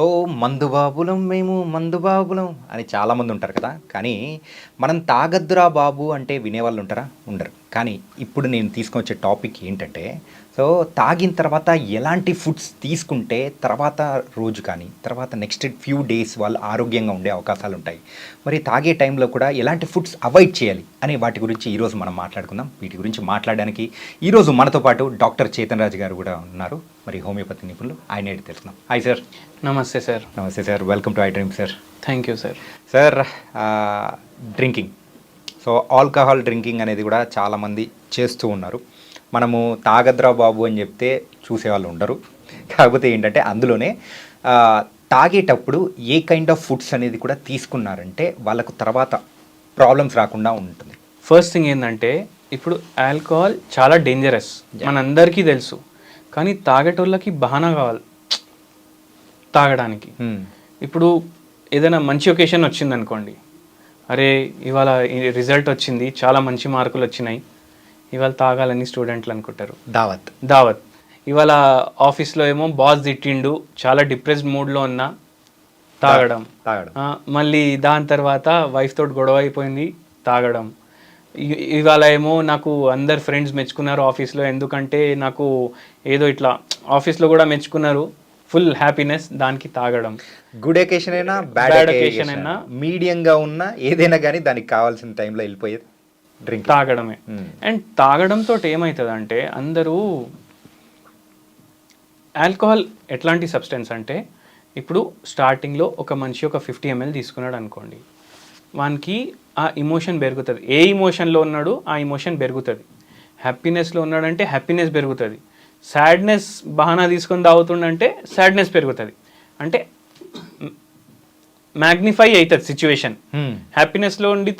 ఓ మందుబాబులం మేము మందుబాబులం అని చాలామంది ఉంటారు కదా. కానీ మనం తాగద్దురా బాబు అంటే వినేవాళ్ళు ఉంటారా? ఉండరు. కానీ ఇప్పుడు నేను తీసుకొచ్చే టాపిక్ ఏంటంటే, సో తాగిన తర్వాత ఎలాంటి ఫుడ్స్ తీసుకుంటే తర్వాత రోజు కానీ తర్వాత నెక్స్ట్ ఫ్యూ డేస్ వాళ్ళు ఆరోగ్యంగా ఉండే అవకాశాలు ఉంటాయి. మరి తాగే టైంలో కూడా ఎలాంటి ఫుడ్స్ అవాయిడ్ చేయాలి అనే వాటి గురించి ఈరోజు మనం మాట్లాడుకుందాం. వీటి గురించి మాట్లాడడానికి ఈరోజు మనతో పాటు డాక్టర్ చేతన్ రాజు గారు కూడా ఉన్నారు. మరి హోమియోపతి నిపుణులు, ఆయన ఏంటి తెలుసుకుందాం. Hi sir. నమస్తే సార్. నమస్తే sir, welcome to I dream sir. Thank you sir. Sir, drinking, so alcohol drinking అనేది కూడా చాలామంది చేస్తూ ఉన్నారు. మనము తాగద్రా బాబు అని చెప్తే చూసేవాళ్ళు ఉండరు. కాకపోతే ఏంటంటే అందులోనే తాగేటప్పుడు ఏ కైండ్ ఆఫ్ ఫుడ్స్ అనేది కూడా తీసుకున్నారంటే వాళ్ళకు తర్వాత ప్రాబ్లమ్స్ రాకుండా ఉంటుంది. ఫస్ట్ థింగ్ ఏంటంటే, ఇప్పుడు ఆల్కహాల్ చాలా డేంజరస్, మనందరికీ తెలుసు. కానీ తాగేటోళ్ళకి బహానా కావాలి తాగడానికి. ఇప్పుడు ఏదైనా మంచి ఒకేషన్ వచ్చింది అనుకోండి, అరే ఇవాళ రిజల్ట్ వచ్చింది, చాలా మంచి మార్కులు వచ్చినాయి, ఇవాళ తాగాలని స్టూడెంట్లు అనుకుంటారు. దావత్ ఇవాళ ఆఫీస్లో ఏమో బాస్ తిట్టిండు, చాలా డిప్రెస్డ్ మూడ్లో ఉన్నా, తాగడం. మళ్ళీ దాని తర్వాత వైఫ్ తోటి గొడవ అయిపోయింది, తాగడం. ఇవాళ ఏమో నాకు అందరు ఫ్రెండ్స్ మెచ్చుకున్నారు ఆఫీస్లో, ఎందుకంటే నాకు ఏదో ఇట్లా ఆఫీస్లో కూడా మెచ్చుకున్నారు, ఫుల్ హ్యాపీనెస్, దానికి తాగడం. గుడ్ ఒకేషన్ అయినా బ్యాడ్ ఒకేషన్ అయినా మీడియంగా ఉన్న ఏదైనా కానీ దానికి కావాల్సిన టైంలో వెళ్ళిపోయేది డ్రింక్, తాగడమే. అండ్ తాగడంతో ఏమవుతుంది అంటే, అందరూ ఆల్కహాల్ ఎట్లాంటి సబ్స్టెన్స్ అంటే, ఇప్పుడు స్టార్టింగ్లో ఒక మనిషి ఒక 50 ml తీసుకున్నాడు అనుకోండి, వానికి ఆ ఇమోషన్ పెరుగుతుంది. ఏ ఇమోషన్లో ఉన్నాడు ఆ ఇమోషన్ పెరుగుతుంది. హ్యాపీనెస్లో ఉన్నాడంటే హ్యాపీనెస్ పెరుగుతుంది. సాడ్నెస్ బహానా తీసుకొని తాగుతుండంటే సాడ్నెస్ పెరుగుతుంది. అంటే మ్యాగ్నిఫై అవుతుంది సిచ్యువేషన్. హ్యాపీనెస్లో ఉండి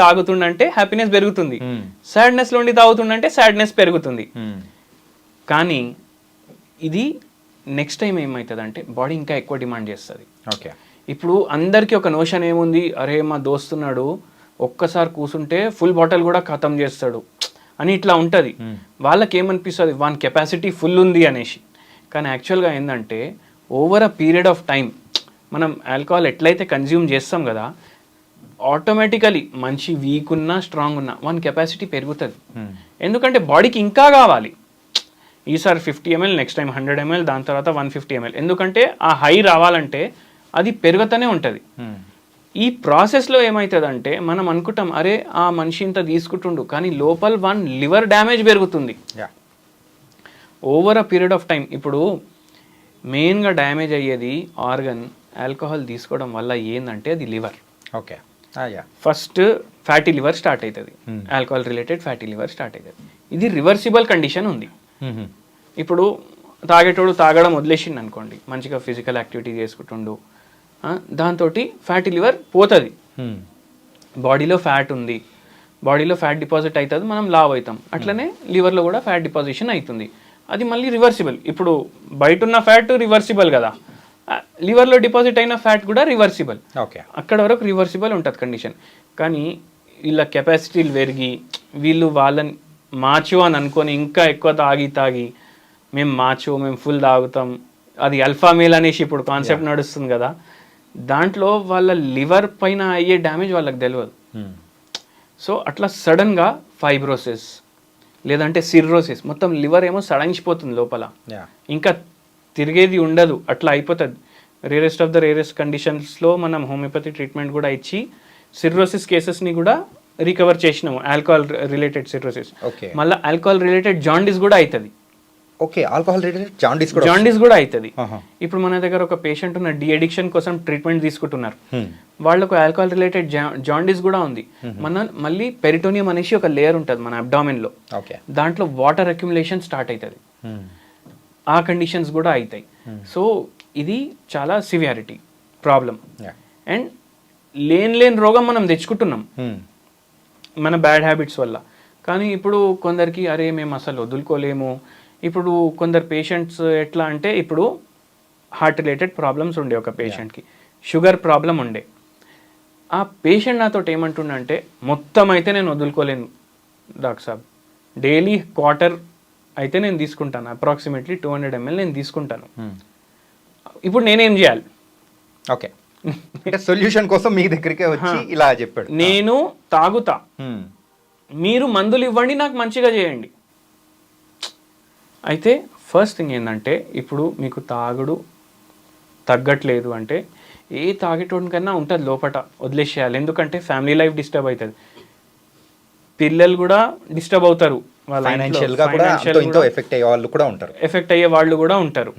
తాగుతుండంటే హ్యాపీనెస్ పెరుగుతుంది. సాడ్నెస్లో ఉండి తాగుతుండంటే సాడ్నెస్ పెరుగుతుంది. కానీ ఇది నెక్స్ట్ టైం ఏమవుతుంది అంటే, బాడీ ఇంకా ఎక్కువ డిమాండ్ చేస్తుంది. ఓకే, ఇప్పుడు అందరికీ ఒక నోషన్ ఏముంది, అరే మా దోస్తున్నాడు ఒక్కసారి కూర్చుంటే ఫుల్ బాటిల్ కూడా ఖతం చేస్తాడు అని ఇట్లా ఉంటుంది. వాళ్ళకి ఏమనిపిస్తుంది, వాని కెపాసిటీ ఫుల్ ఉంది అనేసి. కానీ యాక్చువల్గా ఏంటంటే, over a period of time మనం ఆల్కహాల్ ఎట్లయితే కన్జ్యూమ్ చేస్తాం కదా, ఆటోమేటికలీ మంచి వీక్ ఉన్నా స్ట్రాంగ్ ఉన్నా వాని కెపాసిటీ పెరుగుతుంది. ఎందుకంటే బాడీకి ఇంకా కావాలి. ఈసారి 50 ml, నెక్స్ట్ టైం 100 ml, దాని తర్వాత 150 ml. ఎందుకంటే ఆ హై రావాలంటే అది పెరుగుతూనే ఉంటుంది. ఈ ప్రాసెస్లో ఏమవుతుందంటే, మనం అనుకుంటాం అరే ఆ మనిషి ఇంత తీసుకుంటుండు, కానీ లోపల లివర్ డ్యామేజ్ పెరుగుతుంది over a period of time. ఇప్పుడు మెయిన్గా డ్యామేజ్ అయ్యేది ఆర్గన్ ఆల్కహాల్ తీసుకోవడం వల్ల ఏంటంటే అది liver. Okay, first fatty liver start అవుతుంది, alcohol related fatty liver start అవుతుంది. ఇది రివర్సిబుల్ కండిషన్ ఉంది. ఇప్పుడు తాగేటోడు తాగడం వదిలేసిండు అనుకోండి, మంచిగా ఫిజికల్ యాక్టివిటీ చేసుకుంటుండు, దాంతో ఫ్యాటీ లివర్ పోతుంది. బాడీలో ఫ్యాట్ ఉంది, బాడీలో ఫ్యాట్ డిపాజిట్ అవుతుంది, మనం లావ్ అవుతాం. అట్లనే లివర్లో కూడా ఫ్యాట్ డిపాజిషన్ అవుతుంది. అది మళ్ళీ రివర్సిబుల్. ఇప్పుడు బయట ఉన్న ఫ్యాట్ రివర్సిబుల్ కదా, లివర్లో డిపాజిట్ అయిన ఫ్యాట్ కూడా రివర్సిబుల్. ఓకే, అక్కడ వరకు రివర్సిబుల్ ఉంటుంది కండిషన్. కానీ వీళ్ళ కెపాసిటీలు పెరిగి వీళ్ళు వాళ్ళని మాచు అని అనుకొని ఇంకా ఎక్కువ తాగి మేము ఫుల్ తాగుతాం, అది అల్ఫా మేల్ అనేసి ఇప్పుడు కాన్సెప్ట్ నడుస్తుంది కదా, దాంట్లో వాళ్ళ లివర్ పైన అయ్యే డ్యామేజ్ వాళ్ళకి తెలియదు. సో అట్లా సడన్గా ఫైబ్రోసిస్ లేదంటే సిర్రోసిస్, మొత్తం లివర్ ఏమో సడన్చిపోతుంది లోపల, ఇంకా తిరిగేది ఉండదు, అట్లా అయిపోతుంది. రేరెస్ట్ ఆఫ్ ద రేరెస్ట్ కండిషన్స్లో మనం హోమియోపతి ట్రీట్మెంట్ కూడా ఇచ్చి సిర్రోసిస్ కేసెస్ని కూడా రికవర్ చేసినాము. ఆల్కహాల్ రిలేటెడ్ సిర్రోసిస్, మళ్ళీ ఆల్కహాల్ రిలేటెడ్ జాండీస్ కూడా అవుతుంది. ఓకే, ఆల్కహాల్ రిలేటెడ్ జాండీస్ కూడా అవుతుంది. ఇప్పుడు మన దగ్గర ఒక పేషెంట్ ఉన్న డి అడిక్షన్ కోసం ట్రీట్మెంట్ తీసుకుంటున్నారు, వాళ్ళకు ఆల్కహాల్ రిలేటెడ్ జాండీస్ కూడా ఉంది. మళ్ళీ పెరిటోనియం అనేసి ఒక లేయర్ ఉంటుంది మన అబ్డామిన్ లో, దాంట్లో వాటర్ అక్యుములేషన్ స్టార్ట్ అవుతుంది, ఆ కండిషన్స్ కూడా అవుతాయి. సో ఇది చాలా సివియారిటీ ప్రాబ్లం. అండ్ లేని రోగం మనం తెచ్చుకుంటున్నాం మన బ్యాడ్ హ్యాబిట్స్ వల్ల. కానీ ఇప్పుడు కొందరికి అరే మేము అసలు వదులుకోలేము. ఇప్పుడు కొందరు పేషెంట్స్ ఎట్లా అంటే, ఇప్పుడు హార్ట్ రిలేటెడ్ ప్రాబ్లమ్స్ ఉండే ఒక పేషెంట్కి, షుగర్ ప్రాబ్లం ఉండే, ఆ పేషెంట్ నాతో ఏమంటుండంటే, మొత్తం అయితే నేను వదులుకోలేను డాక్టర్ సాబ్, డైలీ క్వార్టర్ అయితే నేను తీసుకుంటాను, అప్రాక్సిమేట్లీ 200 ml నేను తీసుకుంటాను, ఇప్పుడు నేనేం చేయాలి? ఓకే, అంటే సొల్యూషన్ కోసం మీ దగ్గరికే వచ్చి ఇలా చెప్పాడు. నేను తాగుతా, మీరు మందులు ఇవ్వండి, నాకు మంచిగా చేయండి. అయితే ఫస్ట్ థింగ్ ఏంటంటే, ఇప్పుడు మీకు తాగుడు తగ్గట్లేదు అంటే ఏ తాగేటోనికన్నా ఉంటుంది లోపట, వదిలేసేయాలి. ఎందుకంటే ఫ్యామిలీ లైఫ్ డిస్టర్బ్ అవుతుంది, పిల్లలు కూడా డిస్టర్బ్ అవుతారు, ఫైనాన్షియల్గా కూడా ఎంతో ఎఫెక్ట్ అయ్యే వాళ్ళు కూడా ఉంటారు,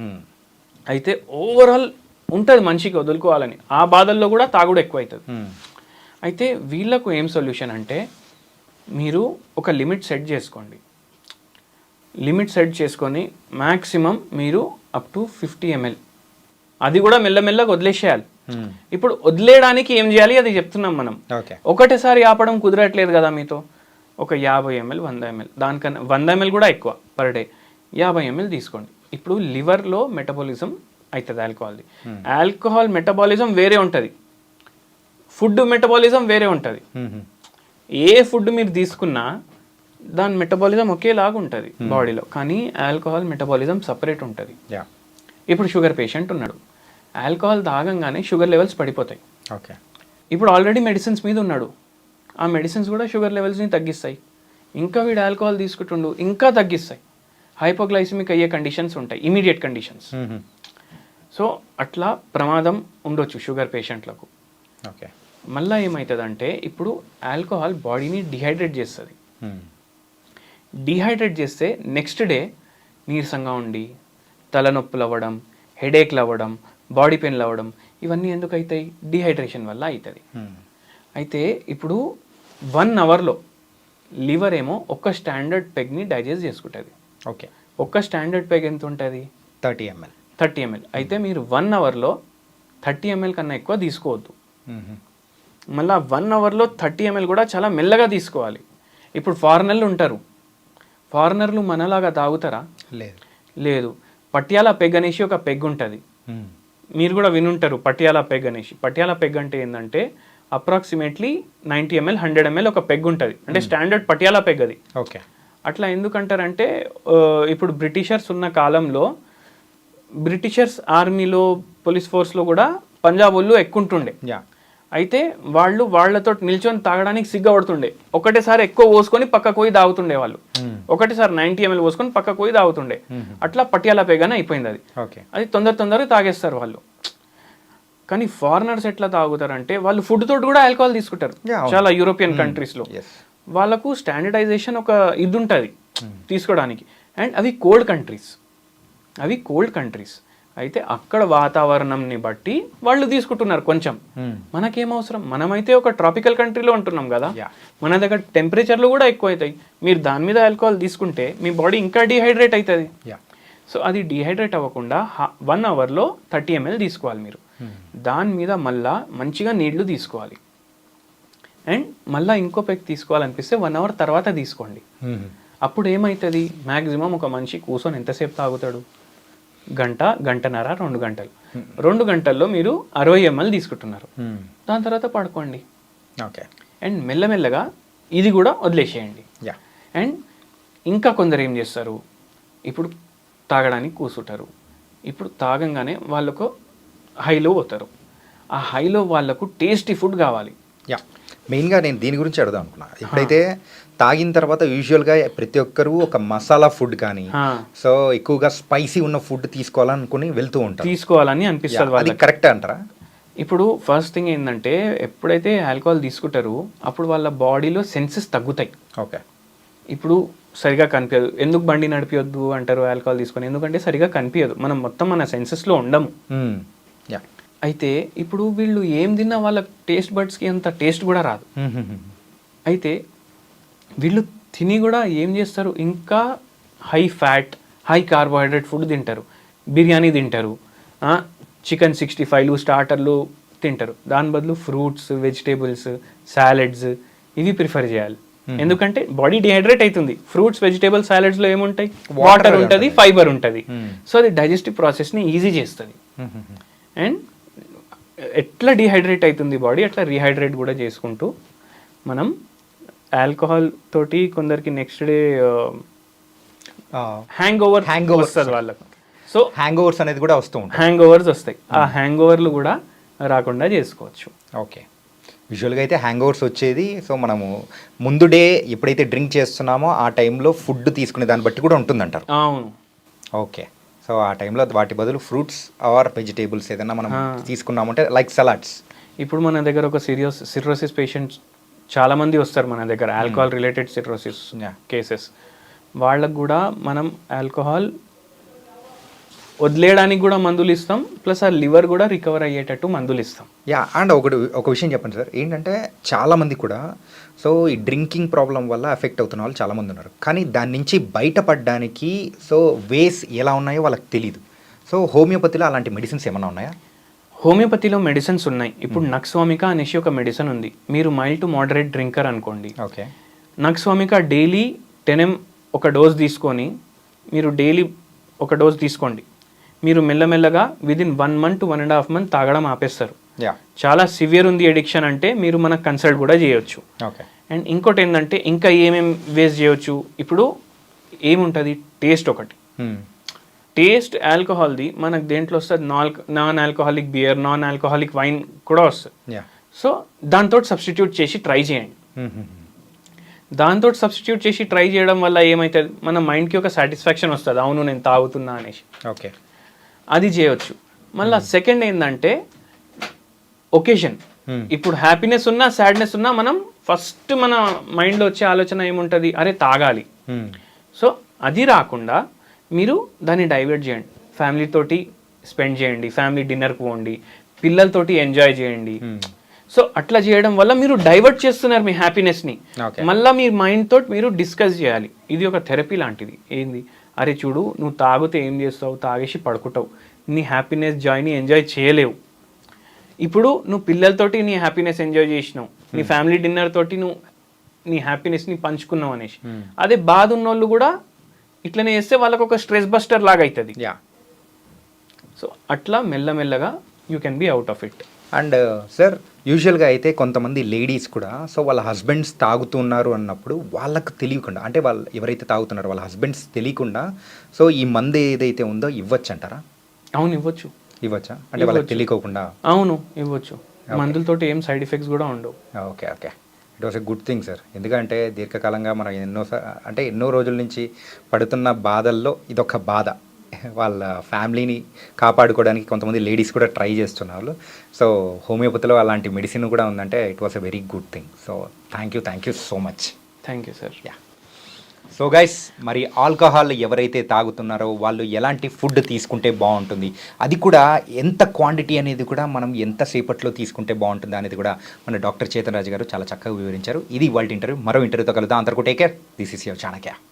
అయితే ఓవరాల్ ఉంటుంది మనిషికి వదులుకోవాలని, ఆ బాధల్లో కూడా తాగుడు ఎక్కువ అవుతుంది. అయితే వీళ్ళకు ఏం సొల్యూషన్ అంటే, మీరు ఒక లిమిట్ సెట్ చేసుకోండి. లిమిట్ సెట్ చేసుకొని మ్యాక్సిమం మీరు అప్ టు 50 ml, అది కూడా మెల్లమెల్లగా వదిలేసేయాలి. ఇప్పుడు వదిలేయడానికి ఏం చేయాలి అది చెప్తున్నాం మనం. ఒకటేసారి ఆపడం కుదరట్లేదు కదా మీతో, ఒక 50 ml 100 ml, దానికన్నా 100 ml కూడా ఎక్కువ పర్ డే, 50 ml తీసుకోండి. ఇప్పుడు లివర్లో మెటబాలిజం అవుతుంది ఆల్కహాల్ది. ఆల్కహాల్ మెటబాలిజం వేరే ఉంటుంది, ఫుడ్ మెటబాలిజం వేరే ఉంటుంది. ఏ ఫుడ్ మీరు తీసుకున్నా దాని మెటబాలిజం ఒకేలాగా ఉంటుంది బాడీలో, కానీ ఆల్కహాల్ మెటబాలిజం సపరేట్ ఉంటుంది. ఇప్పుడు షుగర్ పేషెంట్ ఉన్నాడు, ఆల్కహాల్ తాగంగానే షుగర్ లెవెల్స్ పడిపోతాయి. ఓకే, ఇప్పుడు ఆల్రెడీ మెడిసిన్స్ మీద ఉన్నాడు, ఆ మెడిసిన్స్ కూడా షుగర్ లెవెల్స్ని తగ్గిస్తాయి. ఇంకా వీడు ఆల్కహాల్ తీసుకుంటుండు, ఇంకా తగ్గిస్తాయి. హైపోగ్లైసిమిక్ అయ్యే కండిషన్స్ ఉంటాయి, ఇమీడియట్ కండిషన్స్. సో అట్లా ప్రమాదం ఉండొచ్చు షుగర్ పేషెంట్లకు. ఓకే, మళ్ళీ ఏమవుతుందంటే, ఇప్పుడు ఆల్కహాల్ బాడీని డిహైడ్రేట్ చేస్తుంది. డిహైడ్రేట్ చేస్తే నెక్స్ట్ డే నీరసంగా ఉండి తలనొప్పులు అవ్వడం, హెడేక్లు అవ్వడం, బాడీ పెయిన్లు అవ్వడం, ఇవన్నీ ఎందుకు అవుతాయి? డిహైడ్రేషన్ వల్ల అవుతుంది. అయితే ఇప్పుడు 1 అవర్లో లివర్ ఏమో ఒక స్టాండర్డ్ పెగ్ని డైజెస్ట్ చేసుకుంటుంది. ఓకే, ఒక్క స్టాండర్డ్ పెగ్ ఎంత ఉంటుంది? 30 ml. 30 ml. అయితే మీరు 1 అవర్లో 30 ml కన్నా ఎక్కువ తీసుకోవద్దు. మళ్ళీ 1 అవర్లో 30 ml కూడా చాలా మెల్లగా తీసుకోవాలి. ఇప్పుడు ఫారినర్లు ఉంటారు, ఫారినర్లు మనలాగా తాగుతారా? లేదు. పటియాలా పెగ్ అనేసి ఒక పెగ్ ఉంటుంది, మీరు కూడా వినుంటారు పటియాలా పెగ్ అనేసి. పటియాలా పెగ్ అంటే ఏంటంటే అప్రాక్సిమేట్లీ 90 ml 100 ml ఒక పెగ్ ఉంటుంది, అంటే స్టాండర్డ్ పటియాలా పెగ్ అది. ఓకే, అట్లా ఎందుకంటారంటే, ఇప్పుడు బ్రిటిషర్స్ ఉన్న కాలంలో బ్రిటిషర్స్ ఆర్మీలో పోలీస్ ఫోర్స్లో కూడా పంజాబ్ వాళ్ళు ఎక్కుంటుండే. అయితే వాళ్ళతో నిల్చొని తాగడానికి సిగ్గపడుతుండే, ఒకటేసారి ఎక్కువ పోసుకొని పక్కకు పోయి తాగుతుండే వాళ్ళు. ఒకటేసారి 90 ml పోసుకొని పక్కకు పోయి తాగుతుండే. అట్లా పటియాలా పెగానే అయిపోయింది అది. అది తొందరగా తాగేస్తారు వాళ్ళు. కానీ ఫారినర్స్ ఎట్లా తాగుతారంటే, వాళ్ళు ఫుడ్ తోటి కూడా ఆల్కహాల్ తీసుకుంటారు. చాలా యూరోపియన్ కంట్రీస్లో వాళ్ళకు స్టాండర్డైజేషన్ ఒక ఇది ఉంటుంది తీసుకోవడానికి. అండ్ అవి కోల్డ్ కంట్రీస్, అయితే అక్కడ వాతావరణంని బట్టి వాళ్ళు తీసుకుంటున్నారు కొంచెం. మనకేం అవసరం, మనమైతే ఒక ట్రాపికల్ కంట్రీలో ఉంటున్నాం కదా, మన దగ్గర టెంపరేచర్లు కూడా ఎక్కువ అవుతాయి. మీరు దాని మీద ఆల్కహాల్ తీసుకుంటే మీ బాడీ ఇంకా డిహైడ్రేట్ అవుతుంది. సో అది డిహైడ్రేట్ అవ్వకుండా 1 అవర్లో 30 ml తీసుకోవాలి మీరు. దాని మీద మళ్ళా మంచిగా నీళ్లు తీసుకోవాలి. అండ్ మళ్ళీ ఇంకో పెగ్ తీసుకోవాలనిపిస్తే 1 అవర్ తర్వాత తీసుకోండి. అప్పుడు ఏమవుతుంది, మ్యాక్సిమం ఒక మనిషి కూర్చొని ఎంతసేపు తాగుతాడు? గంటన్నర 2 గంటలు. 2 గంటల్లో మీరు 60 ml తీసుకుంటున్నారు. దాని తర్వాత పడుకోండి. ఓకే, అండ్ మెల్లమెల్లగా ఇది కూడా వదిలేసేయండి. అండ్ ఇంకా కొందరు ఏం చేస్తారు, ఇప్పుడు తాగడానికి కూర్చుంటారు, ఇప్పుడు తాగంగానే వాళ్ళకు హైలో పోతారు. ఆ హైలో వాళ్ళకు టేస్టీ ఫుడ్ కావాలి. మెయిన్గా నేను దీని గురించి అడుగుదాం అనుకున్నా. ఇప్పుడైతే తాగిన తర్వాత యూజువల్గా ప్రతి ఒక్కరు ఒక మసాలా ఫుడ్ కానీ, సో ఎక్కువగా స్పైసీ ఉన్న ఫుడ్ తీసుకోవాలని వెళ్తూ ఉంటారు, తీసుకోవాలని అనిపిస్తుంది. అది కరెక్ట్ అంటారా? ఇప్పుడు ఫస్ట్ థింగ్ ఏంటంటే, ఎప్పుడైతే ఆల్కహాల్ తీసుకుంటారో అప్పుడు వాళ్ళ బాడీలో సెన్సెస్ తగ్గుతాయి. ఓకే, ఇప్పుడు సరిగా కనిపించదు. ఎందుకు బండి నడిపియొద్దు అంటారు ఆల్కహాల్ తీసుకొని? ఎందుకంటే సరిగా కనిపించదు, మనం మొత్తం మన సెన్సెస్లో ఉండము. అయితే ఇప్పుడు వీళ్ళు ఏం తిన్నా వాళ్ళ టేస్ట్ బడ్స్కి అంత టేస్ట్ కూడా రాదు. అయితే వీళ్ళు తిని కూడా ఏం చేస్తారు, ఇంకా high fat high carbohydrate food తింటారు, బిర్యానీ తింటారు, చికెన్ 65లు స్టార్టర్లు తింటారు. దాని బదులు ఫ్రూట్స్, వెజిటేబుల్స్, సాలెడ్స్ ఇవి ప్రిఫర్ చేయాలి. ఎందుకంటే బాడీ డిహైడ్రేట్ అవుతుంది. ఫ్రూట్స్, వెజిటేబుల్, సాలెడ్స్లో ఏముంటాయి? వాటర్ ఉంటుంది, ఫైబర్ ఉంటుంది. సో అది డైజెస్టివ్ ప్రాసెస్ని ఈజీ చేస్తుంది. అండ్ ఎట్లా డిహైడ్రేట్ అవుతుంది బాడీ, అట్లా రీహైడ్రేట్ కూడా చేసుకుంటూ మనం ఆల్కహాల్ తోటి కొందరికి నెక్స్ట్ డే హ్యాంగ్ ఓవర్ వస్తుంది వాళ్ళకు. సో హ్యాంగ్ ఓవర్స్ అనేది కూడా వస్తూ ఉంటాయి. హ్యాంగ్ ఓవర్స్ వస్తాయి, ఆ హ్యాంగ్ ఓవర్లు కూడా రాకుండా చేసుకోవచ్చు. ఓకే, యూజువల్గా అయితే హ్యాంగ్ ఓవర్స్ వచ్చేది సో మనము ముందు డే ఎప్పుడైతే డ్రింక్ చేస్తున్నామో ఆ టైంలో ఫుడ్ తీసుకునే దాన్ని బట్టి కూడా ఉంటుందంటారు. అవును. ఓకే, సో ఆ టైంలో వాటి బదులు ఫ్రూట్స్ ఆర్ వెజిటేబుల్స్ ఏదైనా మనం తీసుకున్నామంటే లైక్ సలాడ్స్. ఇప్పుడు మన దగ్గర ఒక సిర్రోసిస్ పేషెంట్స్ చాలా మంది వస్తారు మన దగ్గర, ఆల్కహాల్ రిలేటెడ్ సిర్రోసిస్ కేసెస్. వాళ్ళకు కూడా మనం ఆల్కహాల్ వదిలేయడానికి కూడా మందులు ఇస్తాం, ప్లస్ ఆ లివర్ కూడా రికవర్ అయ్యేటట్టు మందులు ఇస్తాం. యా, అండ్ ఒక విషయం చెప్పండి సార్, ఏంటంటే చాలామంది కూడా సో ఈ డ్రింకింగ్ ప్రాబ్లం వల్ల ఎఫెక్ట్ అవుతున్న వాళ్ళు చాలామంది ఉన్నారు, కానీ దాని నుంచి బయటపడడానికి సో వేస్ ఎలా ఉన్నాయో వాళ్ళకి తెలియదు. సో హోమియోపతిలో అలాంటి మెడిసిన్స్ ఏమైనా ఉన్నాయా? హోమియోపతిలో మెడిసిన్స్ ఉన్నాయి. ఇప్పుడు నక్స్వామిక అనేసి ఒక మెడిసిన్ ఉంది. మీరు మైల్డ్ టు మోడరేట్ డ్రింకర్ అనుకోండి, ఓకే, నక్స్వామిక డైలీ 10 ml ఒక డోస్ తీసుకొని మీరు డైలీ ఒక డోస్ తీసుకోండి. మీరు మెల్లమెల్లగా విదిన్ 1 month to 1.5 months తాగడం ఆపేస్తారు. యా, చాలా సివియర్ ఉంది ఎడిక్షన్ అంటే మీరు మనకు కన్సల్ట్ కూడా చేయొచ్చు. ఓకే, అండ్ ఇంకోటి ఏంటంటే ఇంకా ఏమేమి వేస్ట్ చేయొచ్చు. ఇప్పుడు ఏముంటుంది, టేస్ట్ ఒకటి. టేస్ట్ ఆల్కహాల్ది మనకు దేంట్లో వస్తుంది, non alcoholic beer, non alcoholic wine కూడా వస్తుంది. యా, సో దాంతో సబ్స్టిట్యూట్ చేసి ట్రై చేయండి. దాంతో సబ్స్టిట్యూట్ చేసి ట్రై చేయడం వల్ల ఏమవుతుంది, మన మైండ్కి ఒక సాటిస్ఫాక్షన్ వస్తుంది, అవును నేను తాగుతున్నా అనేసి. ఓకే, అది చేయొచ్చు. మళ్ళీ సెకండ్ ఏంటంటే ఒకేషన్. ఇప్పుడు హ్యాపీనెస్ ఉన్నా సాడ్నెస్ ఉన్నా మనం ఫస్ట్ మన మైండ్లో వచ్చే ఆలోచన ఏముంటుంది, అరే తాగాలి. సో అది రాకుండా మీరు దాన్ని డైవర్ట్ చేయండి, ఫ్యామిలీతోటి స్పెండ్ చేయండి, ఫ్యామిలీ డిన్నర్కి పోండి, పిల్లలతోటి ఎంజాయ్ చేయండి. సో అట్లా చేయడం వల్ల మీరు డైవర్ట్ చేస్తున్నారు మీ హ్యాపీనెస్ని. మళ్ళీ మీ మైండ్ తోటి మీరు డిస్కస్ చేయాలి. ఇది ఒక థెరపీ లాంటిది. ఏంది, అరే చూడు నువ్వు తాగితే ఏం చేస్తావు, తాగేసి పడుకుంటావు, నీ హ్యాపీనెస్ జాయ్ని ఎంజాయ్ చేయలేవు. ఇప్పుడు నువ్వు పిల్లలతోటి నీ హ్యాపీనెస్ ఎంజాయ్ చేసినావు, నీ ఫ్యామిలీ డిన్నర్ తోటి నువ్వు నీ హ్యాపీనెస్ని పంచుకున్నావు అనేసి. అదే బాధ ఉన్నోళ్ళు కూడా ఇట్లనే చేస్తే వాళ్ళకు ఒక స్ట్రెస్ బస్టర్ లాగా అవుతుంది. యా, సో అట్లా మెల్లమెల్లగా you can be out of it. And sir యూజువల్గా అయితే కొంతమంది లేడీస్ కూడా సో వాళ్ళ హస్బెండ్స్ తాగుతున్నారు అన్నప్పుడు వాళ్ళకు తెలియకుండా, అంటే వాళ్ళు ఎవరైతే తాగుతున్నారో వాళ్ళ హస్బెండ్స్ తెలియకుండా సో ఈ మందు ఏదైతే ఉందో ఇవ్వచ్చు అంటారా? అవును, ఇవ్వచ్చు. ఇవ్వచ్చా, అంటే వాళ్ళకి తెలియకోకుండా? అవును, ఇవ్వచ్చు. మందులతోటి ఏం సైడ్ ఎఫెక్ట్స్ కూడా ఉండవు. Okay, okay, it was a good thing sir. ఎందుకంటే దీర్ఘకాలంగా మనం ఎన్నో రోజుల నుంచి పడుతున్న బాధల్లో ఇదొక బాధ. వాళ్ళ ఫ్యామిలీని కాపాడుకోవడానికి కొంతమంది లేడీస్ కూడా ట్రై చేస్తున్నారు. సో హోమియోపతిలో అలాంటి మెడిసిన్ కూడా ఉందంటే it was a very good thing. So thank you so much. Thank you sir. Yeah, so guys, మరి ఆల్కహాల్ ఎవరైతే తాగుతున్నారో వాళ్ళు ఎలాంటి ఫుడ్ తీసుకుంటే బాగుంటుంది, అది కూడా ఎంత క్వాంటిటీ అనేది కూడా మనం ఎంతసేపట్లో తీసుకుంటే బాగుంటుంది అనేది కూడా మన డాక్టర్ చేతన్ రాజు గారు చాలా చక్కగా వివరించారు. ఇది ఇవాల్టి ఇంటర్వ్యూ. మరో ఇంటర్వ్యూతో కలుద్దాం. అందరికీ take care. This is your Chanakya.